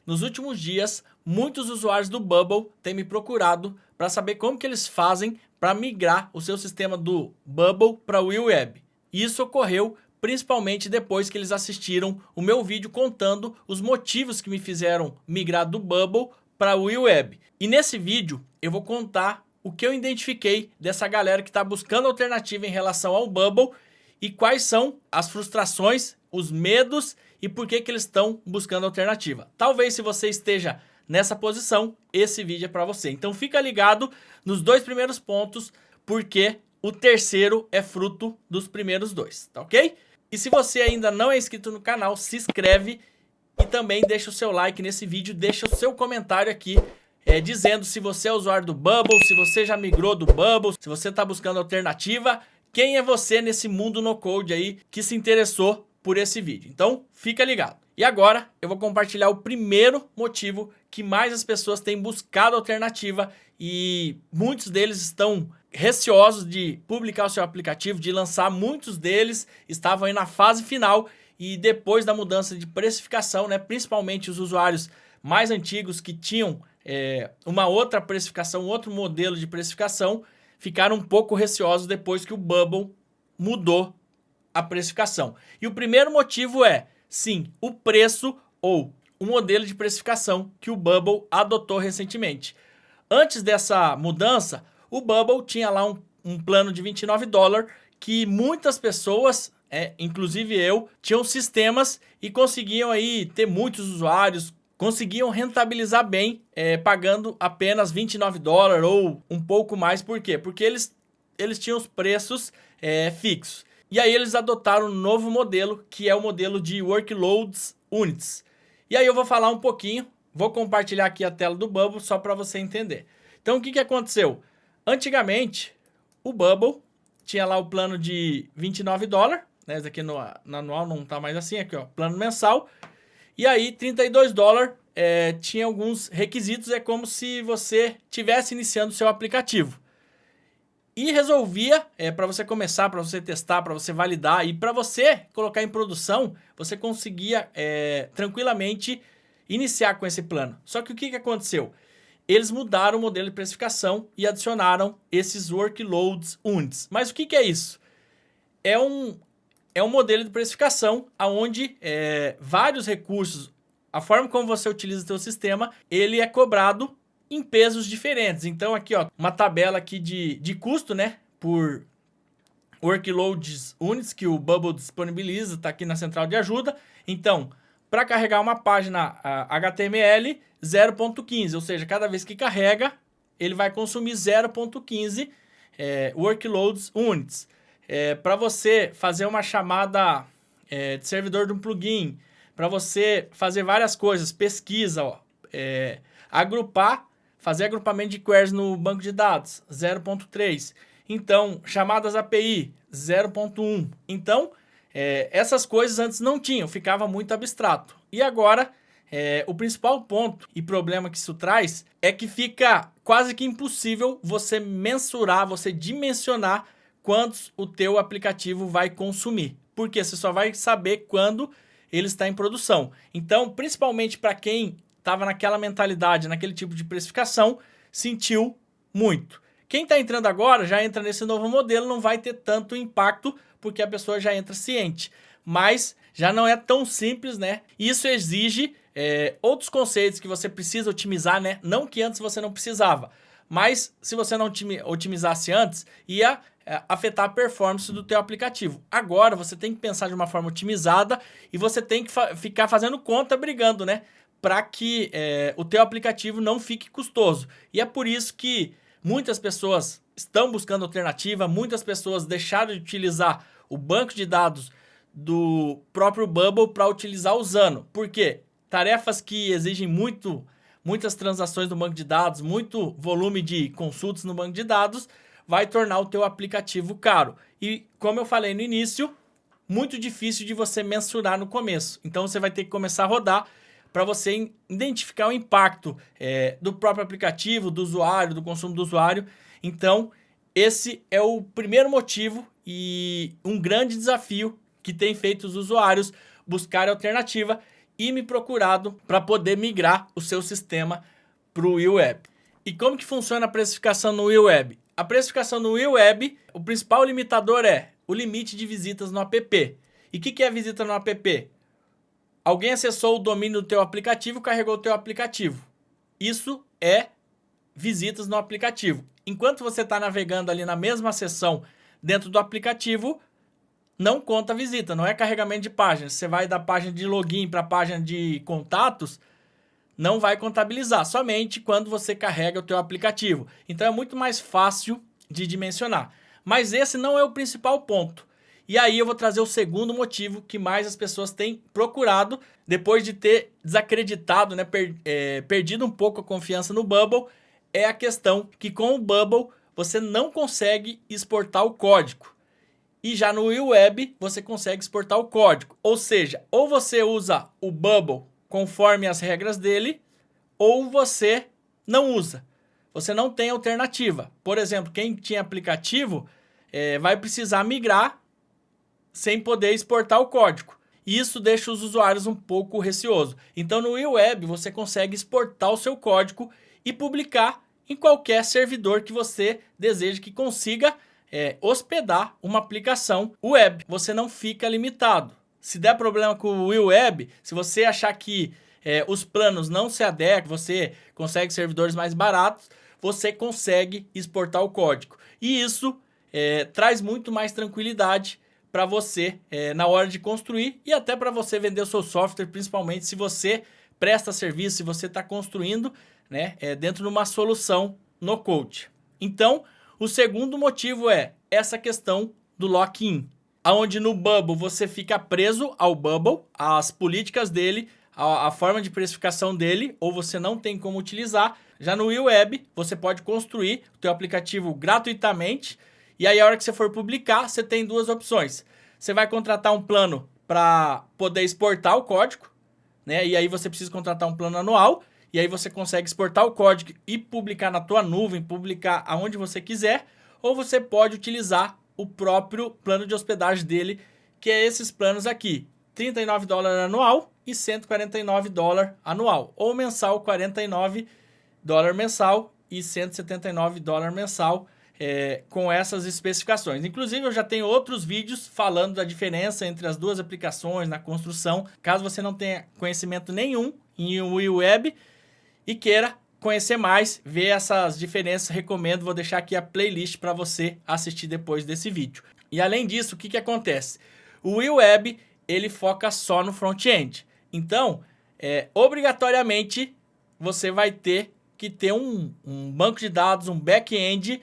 Nos últimos dias, muitos usuários do Bubble têm me procurado para saber como que eles fazem para migrar o seu sistema do Bubble para o Will Web. Isso ocorreu principalmente depois que eles assistiram o meu vídeo contando os motivos que me fizeram migrar do Bubble para o Will Web. E nesse vídeo eu vou contar o que eu identifiquei dessa galera que está buscando alternativa em relação ao Bubble e quais são as frustrações, os medos e por que eles estão buscando alternativa. Talvez se você esteja nessa posição, esse vídeo é para você. Então fica ligado nos dois primeiros pontos, porque o terceiro é fruto dos primeiros dois, tá ok? E se você ainda não é inscrito no canal, se inscreve e também deixa o seu like nesse vídeo, deixa o seu comentário aqui dizendo se você é usuário do Bubble, se você já migrou do Bubble, se você está buscando alternativa, quem é você nesse mundo no code aí que se interessou por esse vídeo. Então fica ligado. E agora eu vou compartilhar o primeiro motivo que mais as pessoas têm buscado alternativa e muitos deles estão receosos de publicar o seu aplicativo, de lançar. Muitos deles estavam aí na fase final e depois da mudança de precificação, né, principalmente os usuários mais antigos que tinham uma outra precificação, outro modelo de precificação, ficaram um pouco receosos depois que o Bubble mudou a precificação. E o primeiro motivo é, sim, o preço ou o modelo de precificação que o Bubble adotou recentemente. Antes dessa mudança, o Bubble tinha lá um plano de $29 que muitas pessoas, inclusive eu, tinham sistemas e conseguiam aí ter muitos usuários, conseguiam rentabilizar bem, pagando apenas $29 ou um pouco mais. Por quê? Porque eles tinham os preços fixos. E aí eles adotaram um novo modelo, que é o modelo de Workloads Units. E aí eu vou falar um pouquinho, vou compartilhar aqui a tela do Bubble só para você entender. Então o que aconteceu? Antigamente, o Bubble tinha lá o plano de $29, né? Esse aqui no anual não tá mais assim, aqui ó, plano mensal. E aí $32 tinha alguns requisitos, é como se você estivesse iniciando o seu aplicativo. E resolvia, para você começar, para você testar, para você validar e para você colocar em produção, você conseguia tranquilamente iniciar com esse plano. Só que o que aconteceu? Eles mudaram o modelo de precificação e adicionaram esses Workloads Units. Mas o que é isso? É um modelo de precificação onde vários recursos, a forma como você utiliza o seu sistema, ele é cobrado em pesos diferentes. Então aqui ó, uma tabela aqui de custo, né, por Workloads Units que o Bubble disponibiliza, tá aqui na central de ajuda. Então, para carregar uma página HTML, 0.15, ou seja, cada vez que carrega, ele vai consumir 0.15 Workloads Units. Para você fazer uma chamada de servidor de um plugin, para você fazer várias coisas, pesquisa, ó, agrupar, fazer agrupamento de queries no banco de dados, 0.3. Então, chamadas API, 0.1. Então, essas coisas antes não tinham, ficava muito abstrato. E agora, o principal ponto e problema que isso traz é que fica quase que impossível você mensurar, você dimensionar quantos o teu aplicativo vai consumir. Porque você só vai saber quando ele está em produção. Então, principalmente para quem estava naquela mentalidade, naquele tipo de precificação, sentiu muito. Quem está entrando agora, já entra nesse novo modelo, não vai ter tanto impacto, porque a pessoa já entra ciente. Mas já não é tão simples, né? Isso exige outros conceitos que você precisa otimizar, né? Não que antes você não precisava, mas se você não otimizasse antes, ia afetar a performance do teu aplicativo. Agora você tem que pensar de uma forma otimizada e você tem que ficar fazendo conta, brigando, né? Para que o teu aplicativo não fique custoso. E é por isso que muitas pessoas estão buscando alternativa, muitas pessoas deixaram de utilizar o banco de dados do próprio Bubble para utilizar o Zano. Por quê? Tarefas que exigem muitas transações no banco de dados, muito volume de consultas no banco de dados, vai tornar o teu aplicativo caro. E como eu falei no início, muito difícil de você mensurar no começo. Então você vai ter que começar a rodar para você identificar o impacto do próprio aplicativo, do usuário, do consumo do usuário. Então, esse é o primeiro motivo e um grande desafio que tem feito os usuários buscarem alternativa. e me procurado para poder migrar o seu sistema para o Will Web. E como que funciona a precificação no Will Web? A precificação no Will Web, o principal limitador é o limite de visitas no app. E o que é visita no app? Alguém acessou o domínio do teu aplicativo, carregou o teu aplicativo. Isso é visitas no aplicativo. Enquanto você está navegando ali na mesma seção dentro do aplicativo, não conta visita, não é carregamento de páginas. Você vai da página de login para a página de contatos, não vai contabilizar, somente quando você carrega o teu aplicativo. Então é muito mais fácil de dimensionar. Mas esse não é o principal ponto. E aí eu vou trazer o segundo motivo que mais as pessoas têm procurado, depois de ter desacreditado, né, perdido um pouco a confiança no Bubble, é a questão que com o Bubble você não consegue exportar o código. E já no Will Web você consegue exportar o código. Ou seja, ou você usa o Bubble conforme as regras dele, ou você não usa. Você não tem alternativa. Por exemplo, quem tinha aplicativo vai precisar migrar sem poder exportar o código. E isso deixa os usuários um pouco receosos. Então no Will Web você consegue exportar o seu código e publicar em qualquer servidor que você deseje que consiga hospedar uma aplicação web. Você não fica limitado. Se der problema com o Will Web, se você achar que os planos não se adequam, você consegue servidores mais baratos, você consegue exportar o código. E isso traz muito mais tranquilidade para você na hora de construir e até para você vender o seu software, principalmente se você presta serviço, se você está construindo, né, dentro de uma solução no code. Então, o segundo motivo é essa questão do lock-in, onde no Bubble você fica preso ao Bubble, às políticas dele, a forma de precificação dele, ou você não tem como utilizar. Já no Will Web, você pode construir o teu aplicativo gratuitamente, e aí a hora que você for publicar, você tem duas opções. Você vai contratar um plano para poder exportar o código, né? E aí você precisa contratar um plano anual, e aí você consegue exportar o código e publicar na tua nuvem, publicar aonde você quiser, ou você pode utilizar o próprio plano de hospedagem dele, que é esses planos aqui, $39 anual e $149 anual, ou mensal, $49 mensal e $179 mensal, com essas especificações. Inclusive eu já tenho outros vídeos falando da diferença entre as duas aplicações na construção, caso você não tenha conhecimento nenhum em Will Web e queira conhecer mais, ver essas diferenças, recomendo, vou deixar aqui a playlist para você assistir depois desse vídeo. E além disso, o que acontece? O Will Web, ele foca só no front-end. Então, obrigatoriamente, você vai ter que ter um banco de dados, um back-end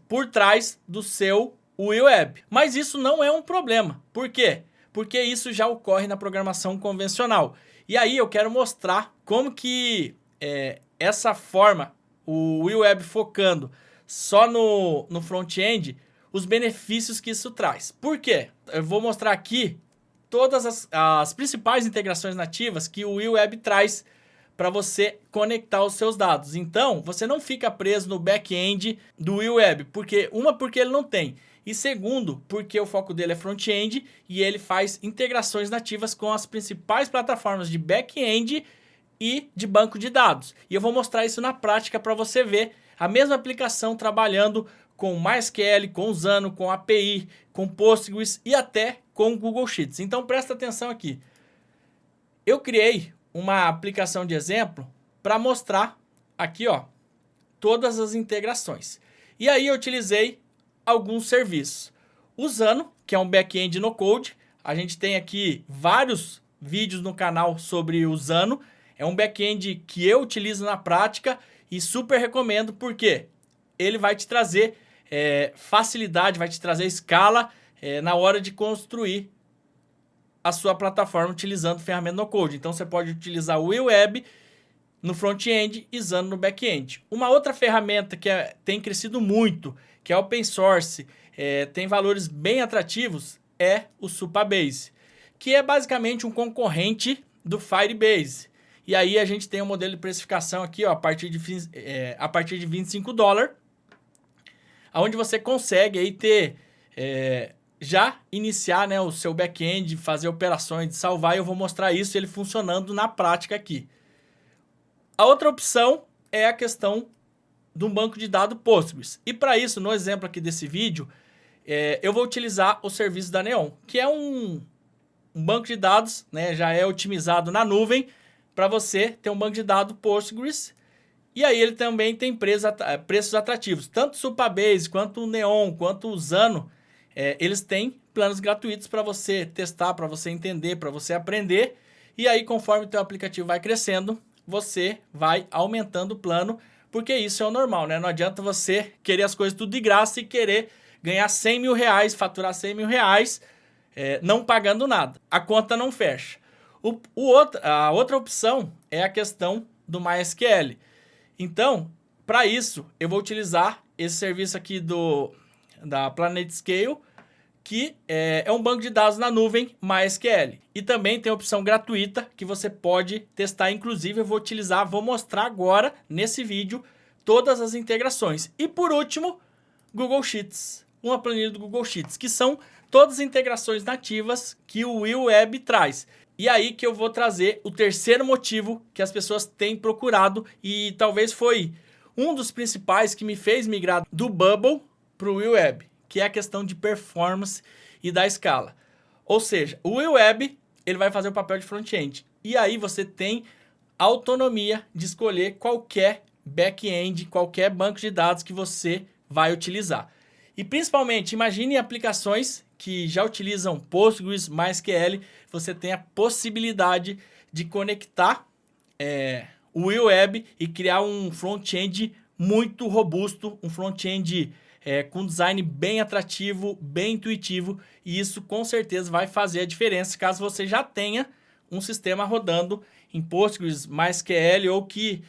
por trás do seu Will Web. Mas isso não é um problema. Por quê? Porque isso já ocorre na programação convencional. E aí eu quero mostrar como que essa forma, o Will Web focando só no front-end, os benefícios que isso traz. Por quê? Eu vou mostrar aqui todas as principais integrações nativas que o Will Web traz para você conectar os seus dados. Então, você não fica preso no back-end do Will Web, porque ele não tem, e segundo, porque o foco dele é front-end e ele faz integrações nativas com as principais plataformas de back-end e de banco de dados. E eu vou mostrar isso na prática para você ver a mesma aplicação trabalhando com MySQL, com Zano, com API, com Postgres e até com Google Sheets. Então presta atenção aqui. Eu criei uma aplicação de exemplo para mostrar aqui, ó, todas as integrações. E aí eu utilizei alguns serviços. O Zano, que é um back-end no code. A gente tem aqui vários vídeos no canal sobre o Zano. É um back-end que eu utilizo na prática e super recomendo, porque ele vai te trazer facilidade, vai te trazer escala na hora de construir a sua plataforma utilizando ferramenta no code. Então você pode utilizar o Will Web no front-end e Zano no back-end. Uma outra ferramenta que tem crescido muito, que é open source, tem valores bem atrativos, é o Supabase, que é basicamente um concorrente do Firebase. E aí a gente tem um modelo de precificação aqui, ó, a partir de $25, onde você consegue aí ter já iniciar, né, o seu back-end, fazer operações de salvar, e eu vou mostrar isso, ele funcionando na prática aqui. A outra opção é a questão de um banco de dados Postgres. E para isso, no exemplo aqui desse vídeo, eu vou utilizar o serviço da Neon, que é um banco de dados, né, já é otimizado na nuvem para você ter um banco de dados Postgres. E aí ele também tem preços atrativos. Tanto o Supabase, quanto o Neon, quanto o Zano, eles têm planos gratuitos para você testar, para você entender, para você aprender. E aí, conforme o teu aplicativo vai crescendo, você vai aumentando o plano, porque isso é o normal, né? Não adianta você querer as coisas tudo de graça e querer ganhar 100 mil reais, faturar 100 mil reais, não pagando nada. A conta não fecha. A outra opção é a questão do MySQL. Então, para isso, eu vou utilizar esse serviço aqui da PlanetScale, que é um banco de dados na nuvem MySQL. E também tem a opção gratuita que você pode testar. Inclusive, eu vou mostrar agora, nesse vídeo, todas as integrações. E por último, Google Sheets. Uma planilha do Google Sheets, que são todas as integrações nativas que o Will Web traz. E aí que eu vou trazer o terceiro motivo que as pessoas têm procurado e talvez foi um dos principais que me fez migrar do Bubble para o Will Web, que é a questão de performance e da escala. Ou seja, o Will Web ele vai fazer o papel de front-end. E aí você tem autonomia de escolher qualquer back-end, qualquer banco de dados que você vai utilizar. E principalmente, imagine aplicações que já utilizam Postgres, MySQL, você tem a possibilidade de conectar o Will Web e criar um front-end muito robusto, um front-end com design bem atrativo, bem intuitivo, e isso com certeza vai fazer a diferença caso você já tenha um sistema rodando em Postgres, MySQL ou que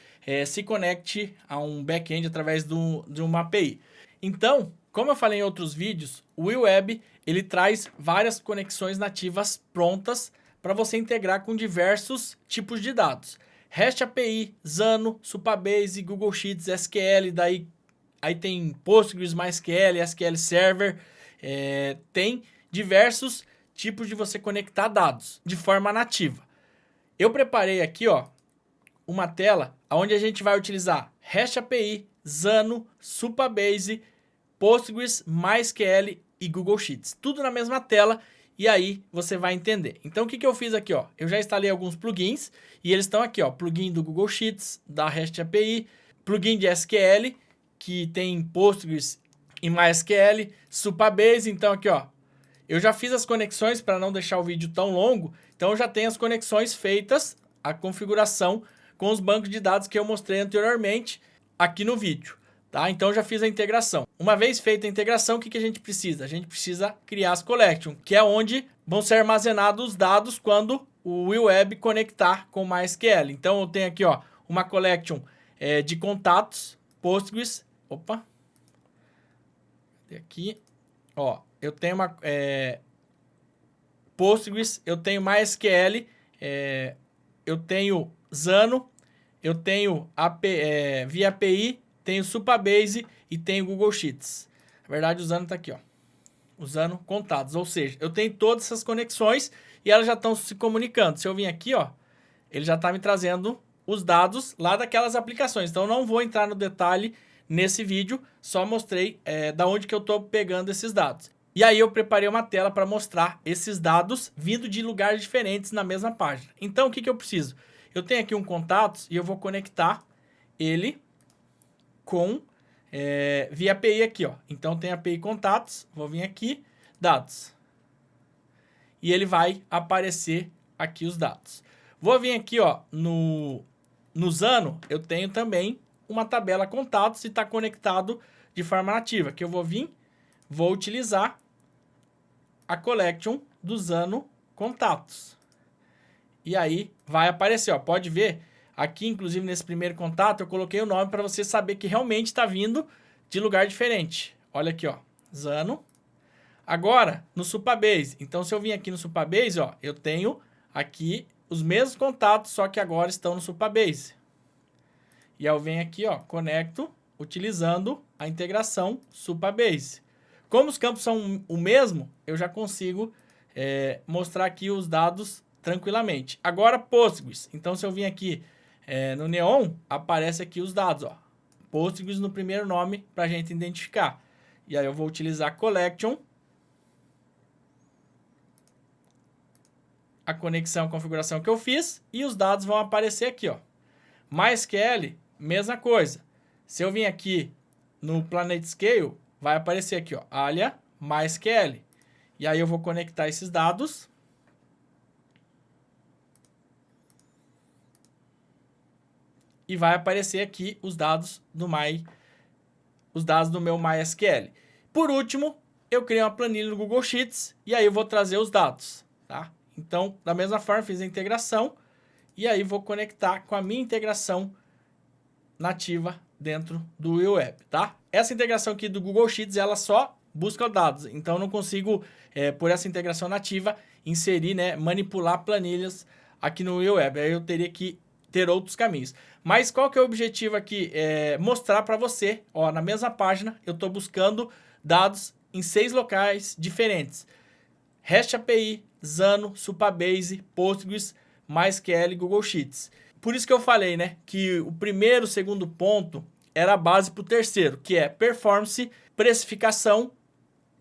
se conecte a um back-end através de uma API. Então, como eu falei em outros vídeos, o Will Web ele traz várias conexões nativas prontas para você integrar com diversos tipos de dados. REST API, Zano, Supabase, Google Sheets, SQL, aí tem Postgres, MySQL, SQL Server, tem diversos tipos de você conectar dados de forma nativa. Eu preparei aqui uma tela onde a gente vai utilizar REST API, Zano, Supabase, Postgres, MySQL e Google Sheets. Tudo na mesma tela e aí você vai entender. Então o que eu fiz aqui? Eu já instalei alguns plugins e eles estão aqui. Plugin do Google Sheets, da REST API, plugin de SQL, que tem Postgres e MySQL, Supabase. Então aqui, eu já fiz as conexões para não deixar o vídeo tão longo. Então eu já tenho as conexões feitas, a configuração com os bancos de dados que eu mostrei anteriormente aqui no vídeo. Tá? Então eu já fiz a integração. Uma vez feita a integração, o que a gente precisa? A gente precisa criar as collections, que é onde vão ser armazenados os dados quando o Will Web conectar com o MySQL. Então eu tenho aqui uma collection de contatos, Postgres. Opa! Aqui, eu tenho uma Postgres, eu tenho MySQL, eu tenho Zano, eu tenho via API, tenho Supabase e tenho Google Sheets. Na verdade, o Zano está aqui, usando contatos. Ou seja, eu tenho todas essas conexões e elas já estão se comunicando. Se eu vim aqui, ele já está me trazendo os dados lá daquelas aplicações. Então, eu não vou entrar no detalhe nesse vídeo, só mostrei da onde que eu estou pegando esses dados. E aí, eu preparei uma tela para mostrar esses dados vindo de lugares diferentes na mesma página. Então, o que eu preciso? Eu tenho aqui um contatos e eu vou conectar ele com via API aqui, Então tem API contatos, vou vir aqui, dados. E ele vai aparecer aqui os dados. Vou vir aqui, no Zano, eu tenho também uma tabela contatos e está conectado de forma nativa, que eu vou vir, vou utilizar a collection do Zano contatos. E aí vai aparecer, pode ver. Aqui, inclusive, nesse primeiro contato, eu coloquei o nome para você saber que realmente está vindo de lugar diferente. Olha aqui, Zano. Agora, no Supabase. Então, se eu vim aqui no Supabase, eu tenho aqui os mesmos contatos, só que agora estão no Supabase. E eu venho aqui, conecto, utilizando a integração Supabase. Como os campos são o mesmo, eu já consigo mostrar aqui os dados tranquilamente. Agora, Postgres. Então, se eu vim aqui no Neon, aparece aqui os dados, ó. Postgres no primeiro nome para a gente identificar. E aí eu vou utilizar Collection. A conexão, a configuração que eu fiz. E os dados vão aparecer aqui, ó. MySQL, mesma coisa. Se eu vim aqui no PlanetScale, vai aparecer aqui, ó, alia MySQL. E aí eu vou conectar esses dados. E vai aparecer aqui os dados do meu MySQL. Por último, eu criei uma planilha no Google Sheets e aí eu vou trazer os dados, tá? Então, da mesma forma, fiz a integração e aí vou conectar com a minha integração nativa dentro do Will Web, tá? Essa integração aqui do Google Sheets, ela só busca os dados, então eu não consigo, por essa integração nativa, inserir, né, manipular planilhas aqui no Will Web. Aí eu teria que ter outros caminhos. Mas qual que é o objetivo aqui? Mostrar para você, ó, na mesma página, eu estou buscando dados em 6 locais diferentes. REST API, Zano, Supabase, Postgres, MySQL e Google Sheets. Por isso que eu falei, né, que o primeiro, segundo ponto era a base para o terceiro, que é performance, precificação,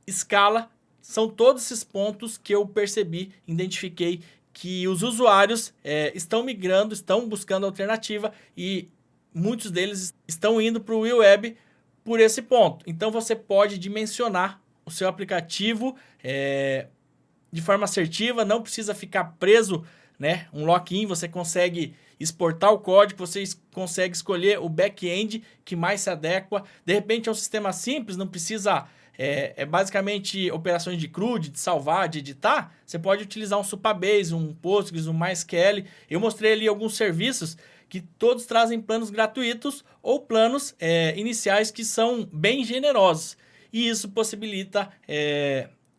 escala. São todos esses pontos que eu percebi, identifiquei que os usuários estão migrando, estão buscando alternativa e muitos deles estão indo para o Will Web por esse ponto. Então você pode dimensionar o seu aplicativo de forma assertiva, não precisa ficar preso, né? Um lock-in, você consegue exportar o código, você consegue escolher o back-end que mais se adequa. De repente é um sistema simples, não precisa... basicamente operações de CRUD, de salvar, de editar. Você pode utilizar um Supabase, um Postgres, um MySQL. Eu mostrei ali alguns serviços que todos trazem planos gratuitos ou planos iniciais que são bem generosos. E isso possibilita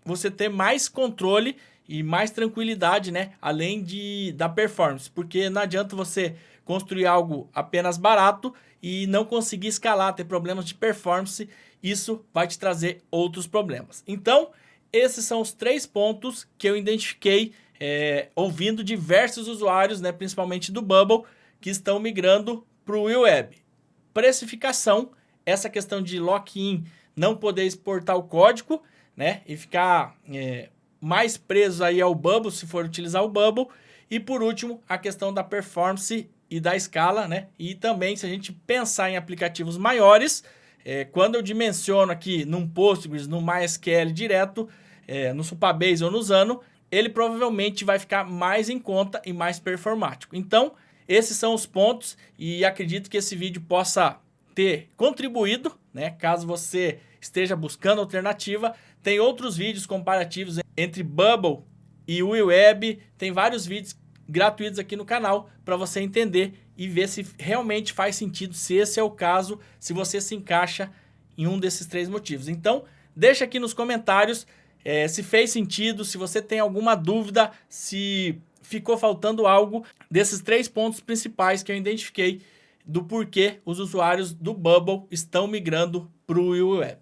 você ter mais controle e mais tranquilidade, né? Além da performance. Porque não adianta você construir algo apenas barato e não conseguir escalar, ter problemas de performance. Isso vai te trazer outros problemas. Então, esses são os 3 pontos que eu identifiquei ouvindo diversos usuários, né, principalmente do Bubble, que estão migrando para o Will Web. Precificação, essa questão de lock-in, não poder exportar o código, né, e ficar mais preso aí ao Bubble, se for utilizar o Bubble. E por último, a questão da performance e da escala, né, e também se a gente pensar em aplicativos maiores... quando eu dimensiono aqui num Postgres, no MySQL direto, no Supabase ou no Zano, ele provavelmente vai ficar mais em conta e mais performático. Então, esses são os pontos e acredito que esse vídeo possa ter contribuído, né? Caso você esteja buscando alternativa, tem outros vídeos comparativos entre Bubble e Will Web, tem vários vídeos gratuitos aqui no canal para você entender e ver se realmente faz sentido, se esse é o caso, se você se encaixa em um desses 3 motivos. Então, deixa aqui nos comentários se fez sentido, se você tem alguma dúvida, se ficou faltando algo desses 3 pontos principais que eu identifiquei do porquê os usuários do Bubble estão migrando para o Will Web.